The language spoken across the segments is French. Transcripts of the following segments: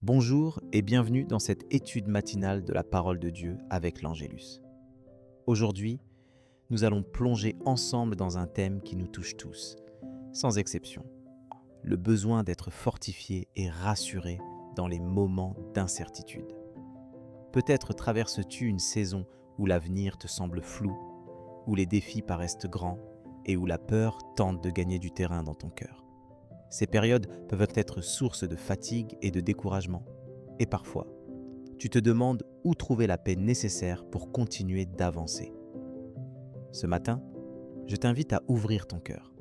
Bonjour et bienvenue dans cette étude matinale de la parole de Dieu avec l'Angélus. Aujourd'hui, nous allons plonger ensemble dans un thème qui nous touche tous, sans exception, le besoin d'être fortifié et rassuré dans les moments d'incertitude. Peut-être traverses-tu une saison où l'avenir te semble flou, où les défis paraissent grands et où la peur tente de gagner du terrain dans ton cœur. Ces périodes peuvent être source de fatigue et de découragement. Et parfois, tu te demandes où trouver la paix nécessaire pour continuer d'avancer. Ce matin, je t'invite à ouvrir ton cœur,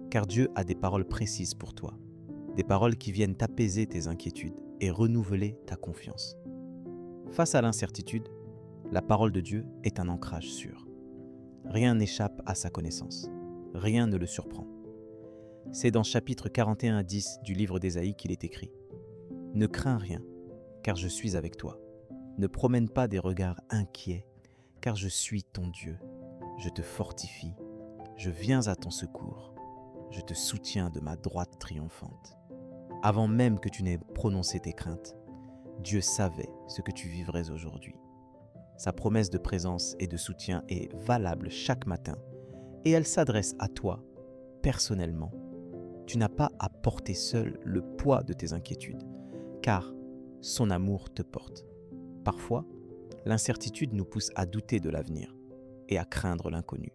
car Dieu a des paroles précises pour toi, des paroles qui viennent t'apaiser tes inquiétudes et renouveler ta confiance. Face à l'incertitude, la parole de Dieu est un ancrage sûr. Rien n'échappe à sa connaissance, rien ne le surprend. C'est dans chapitre 41-10 du livre d'Ésaïe qu'il est écrit « Ne crains rien, car je suis avec toi. Ne promène pas des regards inquiets, car je suis ton Dieu. Je te fortifie, je viens à ton secours. Je te soutiens de ma droite triomphante. » Avant même que tu n'aies prononcé tes craintes, Dieu savait ce que tu vivrais aujourd'hui. Sa promesse de présence et de soutien est valable chaque matin, et elle s'adresse à toi, personnellement. Tu n'as pas à porter seul le poids de tes inquiétudes, car son amour te porte. Parfois, l'incertitude nous pousse à douter de l'avenir et à craindre l'inconnu.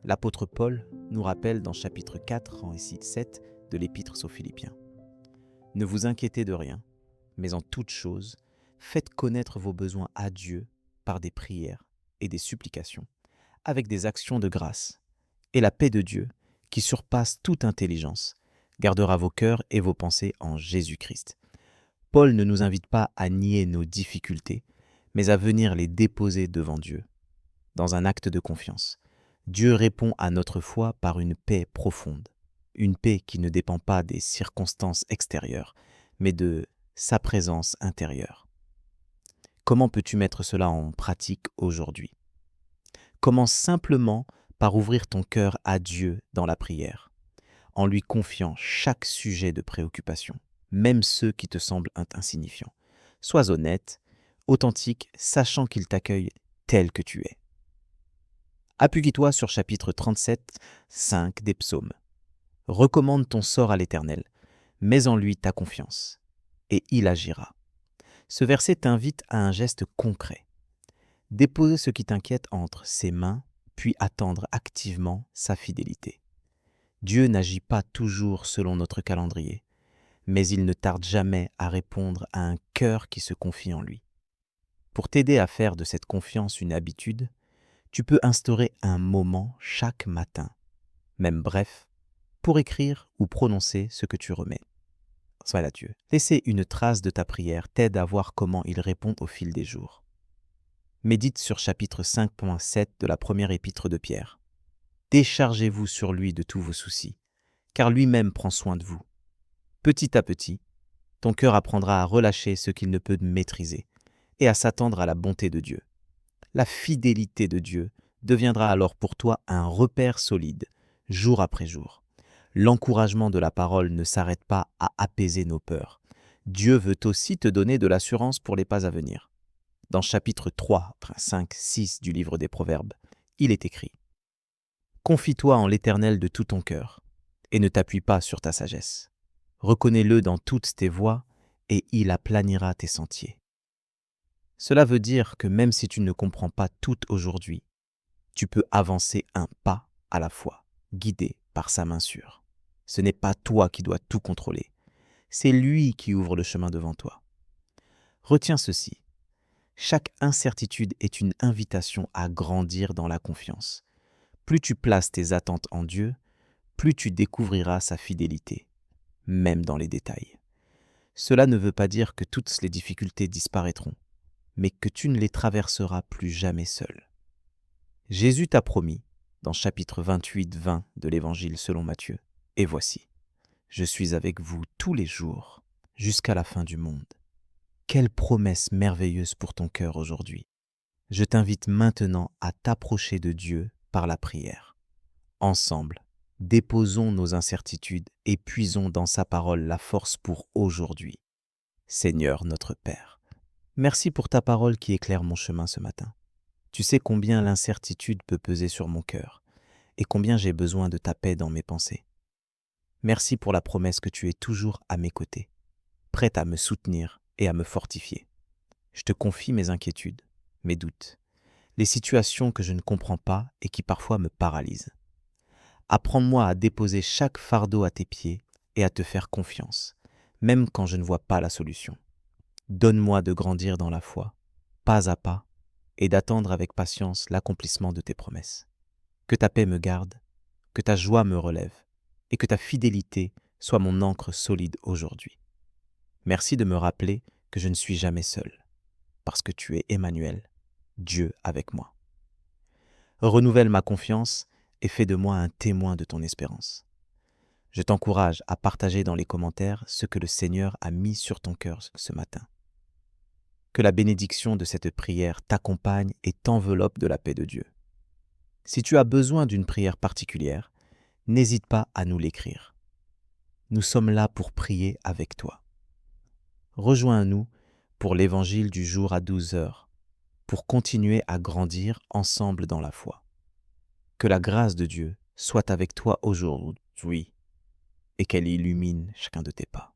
L'apôtre Paul nous rappelle dans chapitre 4, récit 7 de l'épître aux Philippiens. « Ne vous inquiétez de rien, mais en toute chose, faites connaître vos besoins à Dieu par des prières et des supplications, avec des actions de grâce. Et la paix de Dieu, qui surpasse toute intelligence, gardera vos cœurs et vos pensées en Jésus-Christ. » Paul ne nous invite pas à nier nos difficultés, mais à venir les déposer devant Dieu, dans un acte de confiance. Dieu répond à notre foi par une paix profonde, une paix qui ne dépend pas des circonstances extérieures, mais de sa présence intérieure. Comment peux-tu mettre cela en pratique aujourd'hui ? Commence simplement par ouvrir ton cœur à Dieu dans la prière, en lui confiant chaque sujet de préoccupation, même ceux qui te semblent insignifiants. Sois honnête, authentique, sachant qu'il t'accueille tel que tu es. Appuie-toi sur chapitre 37, 5 des psaumes. Recommande ton sort à l'Éternel, mets en lui ta confiance, et il agira. Ce verset t'invite à un geste concret. Déposer ce qui t'inquiète entre ses mains, puis attendre activement sa fidélité. Dieu n'agit pas toujours selon notre calendrier, mais il ne tarde jamais à répondre à un cœur qui se confie en lui. Pour t'aider à faire de cette confiance une habitude, tu peux instaurer un moment chaque matin, même bref, pour écrire ou prononcer ce que tu remets. Voilà Dieu. Laisser une trace de ta prière t'aide à voir comment il répond au fil des jours. Médite sur chapitre 5.7 de la première épître de Pierre. Déchargez-vous sur lui de tous vos soucis, car lui-même prend soin de vous. Petit à petit, ton cœur apprendra à relâcher ce qu'il ne peut maîtriser et à s'attendre à la bonté de Dieu. La fidélité de Dieu deviendra alors pour toi un repère solide, jour après jour. L'encouragement de la parole ne s'arrête pas à apaiser nos peurs. Dieu veut aussi te donner de l'assurance pour les pas à venir. Dans chapitre 3, 5, 6 du livre des Proverbes, il est écrit « Confie-toi en l'Éternel de tout ton cœur, et ne t'appuie pas sur ta sagesse. Reconnais-le dans toutes tes voies, et il aplanira tes sentiers. » Cela veut dire que même si tu ne comprends pas tout aujourd'hui, tu peux avancer un pas à la fois, guidé par sa main sûre. Ce n'est pas toi qui dois tout contrôler, c'est lui qui ouvre le chemin devant toi. Retiens ceci, chaque incertitude est une invitation à grandir dans la confiance. Plus tu places tes attentes en Dieu, plus tu découvriras sa fidélité, même dans les détails. Cela ne veut pas dire que toutes les difficultés disparaîtront, mais que tu ne les traverseras plus jamais seul. Jésus t'a promis, dans chapitre 28-20 de l'Évangile selon Matthieu, « Et voici, je suis avec vous tous les jours, jusqu'à la fin du monde. » Quelle promesse merveilleuse pour ton cœur aujourd'hui. Je t'invite maintenant à t'approcher de Dieu par la prière. Ensemble, déposons nos incertitudes et puisons dans sa parole la force pour aujourd'hui. Seigneur notre Père, merci pour ta parole qui éclaire mon chemin ce matin. Tu sais combien l'incertitude peut peser sur mon cœur et combien j'ai besoin de ta paix dans mes pensées. Merci pour la promesse que tu es toujours à mes côtés, prête à me soutenir et à me fortifier. Je te confie mes inquiétudes, mes doutes, les situations que je ne comprends pas et qui parfois me paralysent. Apprends-moi à déposer chaque fardeau à tes pieds et à te faire confiance, même quand je ne vois pas la solution. Donne-moi de grandir dans la foi, pas à pas, et d'attendre avec patience l'accomplissement de tes promesses. Que ta paix me garde, que ta joie me relève, et que ta fidélité soit mon ancre solide aujourd'hui. Merci de me rappeler que je ne suis jamais seul, parce que tu es Emmanuel, Dieu avec moi. Renouvelle ma confiance et fais de moi un témoin de ton espérance. Je t'encourage à partager dans les commentaires ce que le Seigneur a mis sur ton cœur ce matin. Que la bénédiction de cette prière t'accompagne et t'enveloppe de la paix de Dieu. Si tu as besoin d'une prière particulière, n'hésite pas à nous l'écrire. Nous sommes là pour prier avec toi. Rejoins-nous pour l'évangile du jour à 12 heures, pour continuer à grandir ensemble dans la foi. Que la grâce de Dieu soit avec toi aujourd'hui et qu'elle illumine chacun de tes pas.